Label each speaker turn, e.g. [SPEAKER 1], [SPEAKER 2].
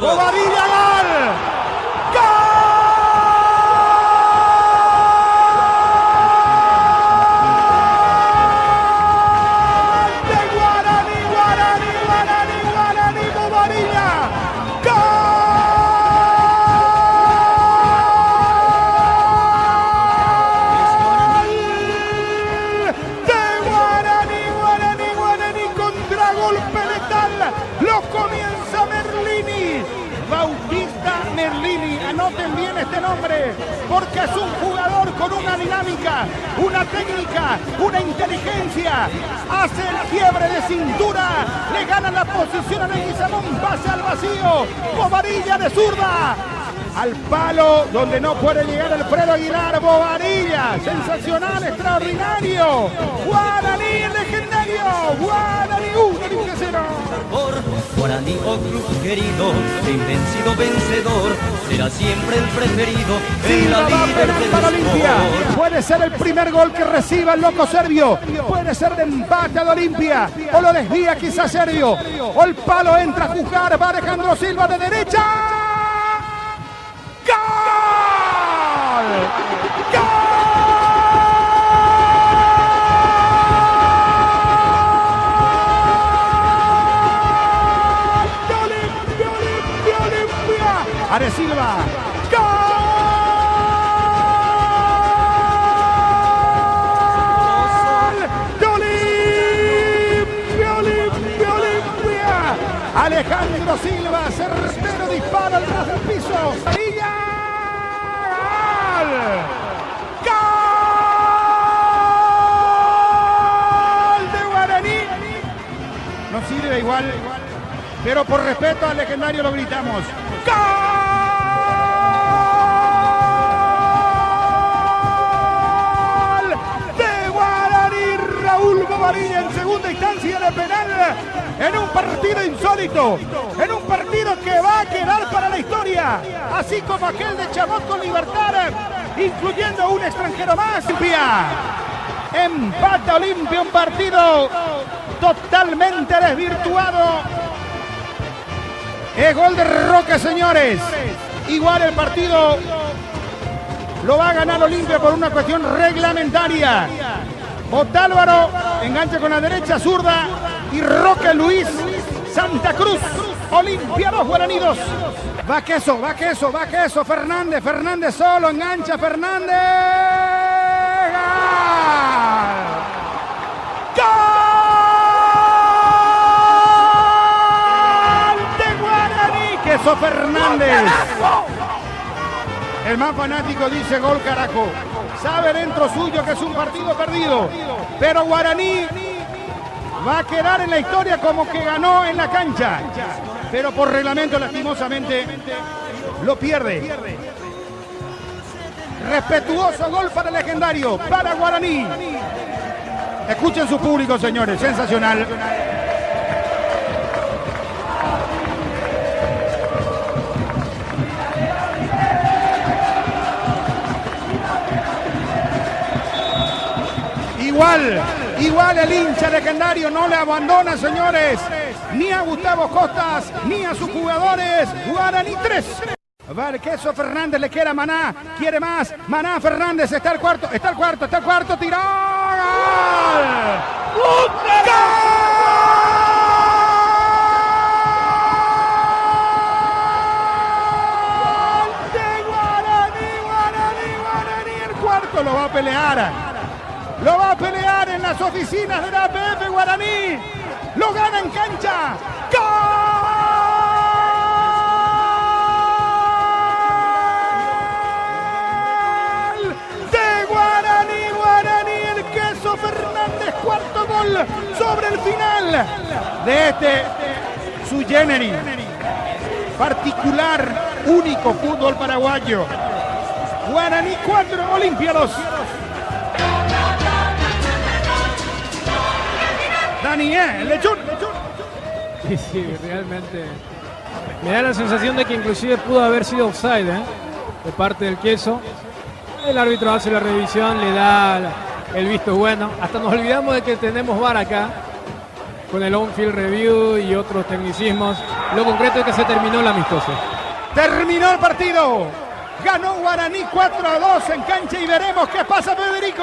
[SPEAKER 1] Bobadilla, gol. ¡Gol! Anoten bien este nombre, porque es un jugador con una dinámica, una técnica, una inteligencia. Hace el quiebre de cintura, le gana la posición a Leguizamón, pase al vacío, Bobadilla de zurda, al palo donde no puede llegar Alfredo Aguilar. Bobadilla, sensacional, extraordinario. Guaraní legendario, Guaraní 1-0.
[SPEAKER 2] Guaraní, oh club querido, de invencido vencedor, será siempre el preferido en la líder del
[SPEAKER 1] para Olimpia. Puede ser el primer gol que reciba el loco serbio, puede ser de empate a Olimpia, o lo desvía quizás Serbio, o el palo entra a juzgar, va Alejandro Silva de derecha. ¡Gol! ¡Gol! Are Silva. ¡Gol! ¡De Olimpia! Alejandro Silva, certero disparo al ras del piso. ¡Villa! ¡Gol! ¡Gol de Guaraní! No sirve igual, pero por respeto al legendario lo gritamos. ¡Gol! Bobadilla en segunda instancia de penal, en un partido insólito, en un partido que va a quedar para la historia, así como aquel de Chamot con Libertad, incluyendo un extranjero más. Olimpia, empata Olimpia, un partido totalmente desvirtuado. Es gol de Roque, señores. Igual el partido lo va a ganar Olimpia por una cuestión reglamentaria. Otálvaro engancha con la derecha, zurda, y Roque Luis Santa Cruz. Olimpia 2, Guaraní 2. Va queso, Fernández solo, engancha Fernández. ¡Gol! ¡Gol de Guaraní! Queso Fernández. El más fanático dice gol carajo. Sabe dentro suyo que es un partido perdido, pero Guaraní va a quedar en la historia como que ganó en la cancha, pero por reglamento lastimosamente lo pierde. Respetuoso gol para el legendario, para Guaraní. Escuchen su público, señores, sensacional. Igual el hincha legendario no le abandona, señores, ni a Gustavo Costas, ni a sus jugadores. Guaraní 3. Vale, queso Fernández le queda a Maná, quiere más. Maná Fernández, está el cuarto, tiró. ¡Gol! De Guaraní, el cuarto lo va a pelear. Lo va a pelear en las oficinas de la APF Guaraní. Lo gana en cancha. ¡Gol! De Guaraní, el queso Fernández. Cuarto gol sobre el final de este su Genery. Particular, único fútbol paraguayo. Guaraní 4, Olimpia 2. Daniel, lechón.
[SPEAKER 3] Sí, realmente. Me da la sensación de que inclusive pudo haber sido offside, de parte del queso. El árbitro hace la revisión, le da el visto bueno. Hasta nos olvidamos de que tenemos VAR acá. con el on-field review y otros tecnicismos. Lo concreto es que se terminó el amistoso.
[SPEAKER 1] Terminó el partido. Ganó Guaraní 4-2 en cancha y veremos qué pasa, Federico.